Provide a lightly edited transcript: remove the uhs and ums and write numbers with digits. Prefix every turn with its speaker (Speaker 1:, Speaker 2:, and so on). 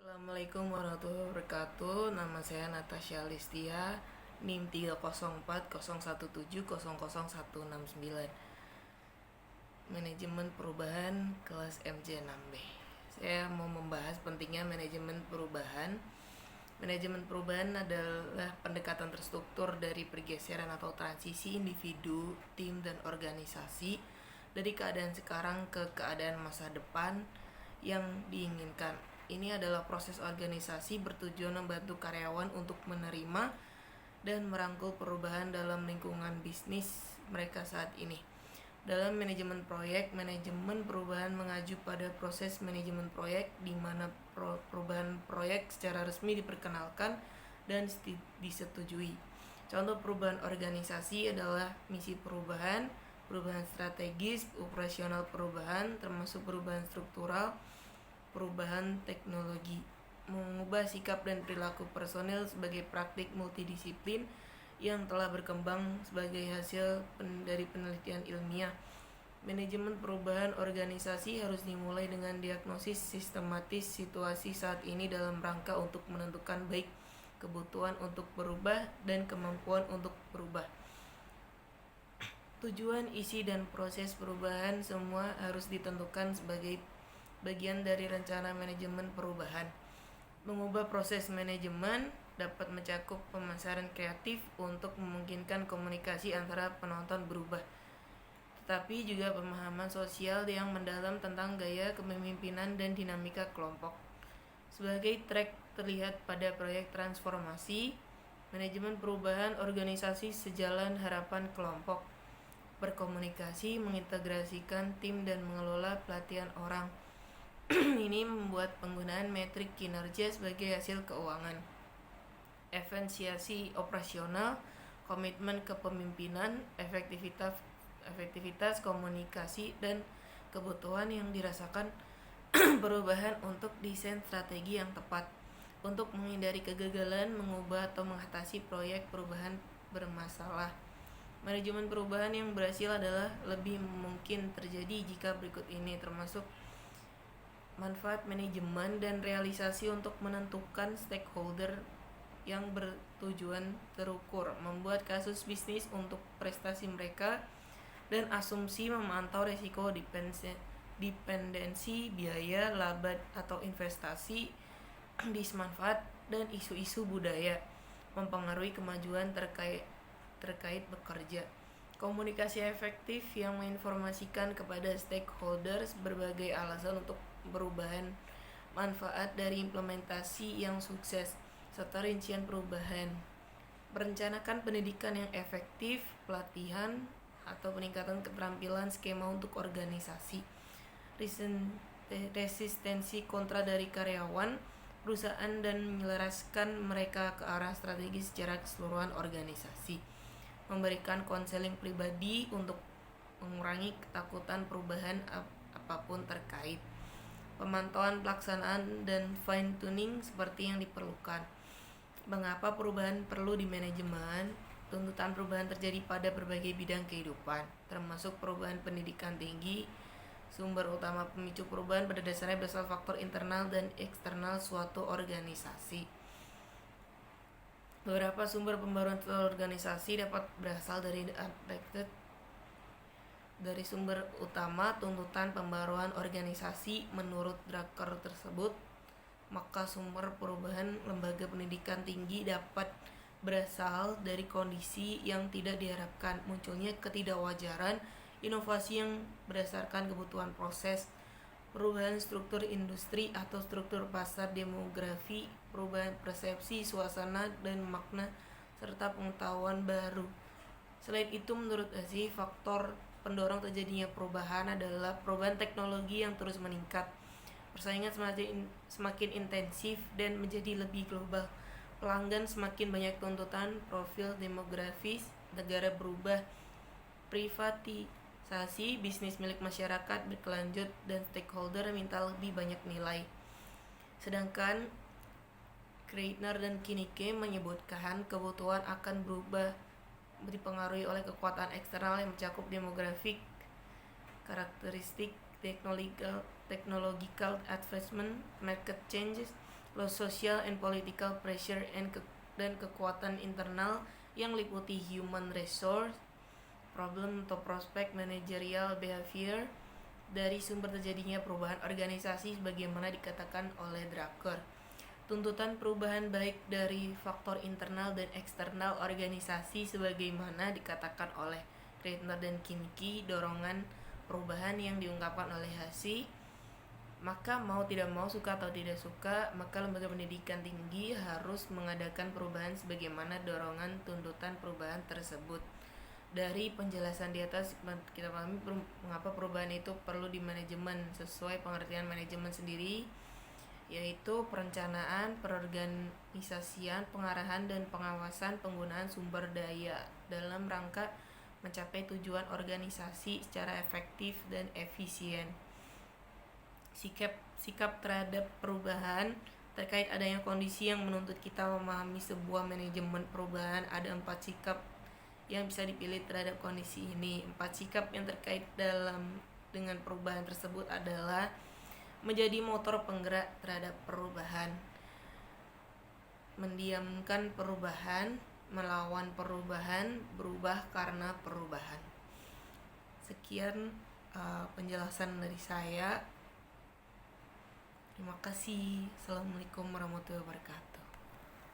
Speaker 1: Assalamualaikum warahmatullahi wabarakatuh. Nama saya Natasha Listia, NIM 30401700169. Manajemen perubahan kelas MJ6B. Saya mau membahas pentingnya manajemen perubahan. Manajemen perubahan adalah pendekatan terstruktur dari pergeseran atau transisi individu, tim, dan organisasi dari keadaan sekarang ke keadaan masa depan yang diinginkan. Ini adalah proses organisasi bertujuan membantu karyawan untuk menerima dan merangkul perubahan dalam lingkungan bisnis mereka saat ini. Dalam manajemen proyek, manajemen perubahan mengacu pada proses manajemen proyek di mana perubahan proyek secara resmi diperkenalkan dan disetujui. Contoh perubahan organisasi adalah misi perubahan, perubahan strategis, operasional perubahan, termasuk perubahan struktural, perubahan teknologi, mengubah sikap dan perilaku personel sebagai praktik multidisiplin yang telah berkembang sebagai hasil dari penelitian ilmiah. Manajemen perubahan organisasi harus dimulai dengan diagnosis sistematis situasi saat ini dalam rangka untuk menentukan baik kebutuhan untuk berubah dan kemampuan untuk berubah. Tujuan, isi, dan proses perubahan semua harus ditentukan sebagai bagian dari rencana manajemen perubahan. Mengubah proses manajemen dapat mencakup pemasaran kreatif untuk memungkinkan komunikasi antara penonton berubah, tetapi juga pemahaman sosial yang mendalam tentang gaya kepemimpinan dan dinamika kelompok. Sebagai track terlihat pada proyek transformasi, manajemen perubahan organisasi sejalan harapan kelompok, berkomunikasi, mengintegrasikan tim, dan mengelola pelatihan orang. Ini membuat penggunaan metrik kinerja sebagai hasil keuangan, efisiensi operasional, komitmen kepemimpinan, efektivitas komunikasi, dan kebutuhan yang dirasakan perubahan untuk desain strategi yang tepat untuk menghindari kegagalan mengubah atau mengatasi proyek perubahan bermasalah. Manajemen perubahan yang berhasil adalah lebih mungkin terjadi jika berikut ini, termasuk manfaat manajemen dan realisasi untuk menentukan stakeholder yang bertujuan terukur, membuat kasus bisnis untuk prestasi mereka, dan asumsi memantau resiko dependensi biaya, laba atau investasi, dismanfaat, dan isu-isu budaya mempengaruhi kemajuan terkait bekerja. Komunikasi efektif yang menginformasikan kepada stakeholders berbagai alasan untuk perubahan, manfaat dari implementasi yang sukses, serta rincian perubahan. Merencanakan pendidikan yang efektif, pelatihan, atau peningkatan keterampilan skema untuk organisasi. Resistensi kontra dari karyawan, perusahaan, dan menyelaraskan mereka ke arah strategi secara keseluruhan organisasi. Memberikan konseling pribadi untuk mengurangi ketakutan perubahan apapun terkait. Pemantauan pelaksanaan dan fine tuning seperti yang diperlukan. Mengapa perubahan perlu di manajemen? Tuntutan perubahan terjadi pada berbagai bidang kehidupan, termasuk perubahan pendidikan tinggi. Sumber utama pemicu perubahan pada dasarnya berasal faktor internal dan eksternal suatu organisasi. Beberapa sumber pembaruan organisasi dapat berasal dari sumber utama tuntutan pembaruan organisasi menurut Drucker tersebut, maka sumber perubahan lembaga pendidikan tinggi dapat berasal dari kondisi yang tidak diharapkan, munculnya ketidakwajaran, inovasi yang berdasarkan kebutuhan proses, perubahan struktur industri atau struktur pasar, demografi, perubahan persepsi, suasana, dan makna, serta pengetahuan baru. Selain itu, menurut Aziz, faktor pendorong terjadinya perubahan adalah perubahan teknologi yang terus meningkat, persaingan semakin intensif dan menjadi lebih global, pelanggan semakin banyak, tuntutan profil demografis negara berubah, privatisasi bisnis milik masyarakat berkelanjut, dan stakeholder minta lebih banyak nilai. Sedangkan Kreitner dan Kinnicke menyebutkan kebutuhan akan berubah dipengaruhi oleh kekuatan eksternal yang mencakup demografik, karakteristik, technological advancement, market changes, low social and political pressure dan kekuatan internal yang meliputi human resource, problem atau prospek managerial behavior dari sumber terjadinya perubahan organisasi sebagaimana dikatakan oleh Drucker. Tuntutan perubahan baik dari faktor internal dan eksternal organisasi sebagaimana dikatakan oleh Kreitner dan Kinki, dorongan perubahan yang diungkapkan oleh Hassi. Maka mau tidak mau, suka atau tidak suka, maka lembaga pendidikan tinggi harus mengadakan perubahan sebagaimana dorongan tuntutan perubahan tersebut. Dari penjelasan di atas kita pahami mengapa perubahan itu perlu di manajemen sesuai pengertian manajemen sendiri, yaitu perencanaan, perorganisasian, pengarahan dan pengawasan penggunaan sumber daya dalam rangka mencapai tujuan organisasi secara efektif dan efisien. Sikap terhadap perubahan terkait adanya kondisi yang menuntut kita memahami sebuah manajemen perubahan. Ada 4 sikap yang bisa dipilih terhadap kondisi ini. 4 sikap yang terkait dengan perubahan tersebut adalah menjadi motor penggerak terhadap perubahan, mendiamkan perubahan, melawan perubahan, berubah karena perubahan. Sekian penjelasan dari saya. Terima kasih. Assalamualaikum warahmatullahi wabarakatuh.